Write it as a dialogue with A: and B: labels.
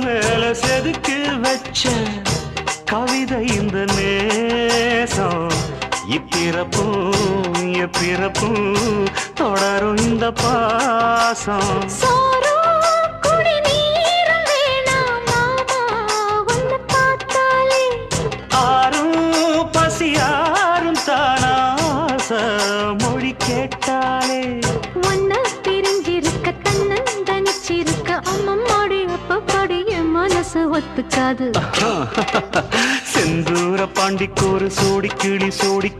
A: மேல செதுக்கி வச்ச கவிதை இந்த நேசம் இப்பிறப்பும் எப்பிறப்பும் தொடரும் இந்த பாசம் ஆறும் பசியாரும் தானாச மொழி கேட்டாலே
B: ஒன்ன பிரிஞ்சிருக்க தன்னந்தனிச்சிருக்க அம்மம்மாடி அப்பப்பாடி என் மனசு ஒத்துக்காது
A: செந்தூர பாண்டிக்கு ஒரு சோடி கிளி கூட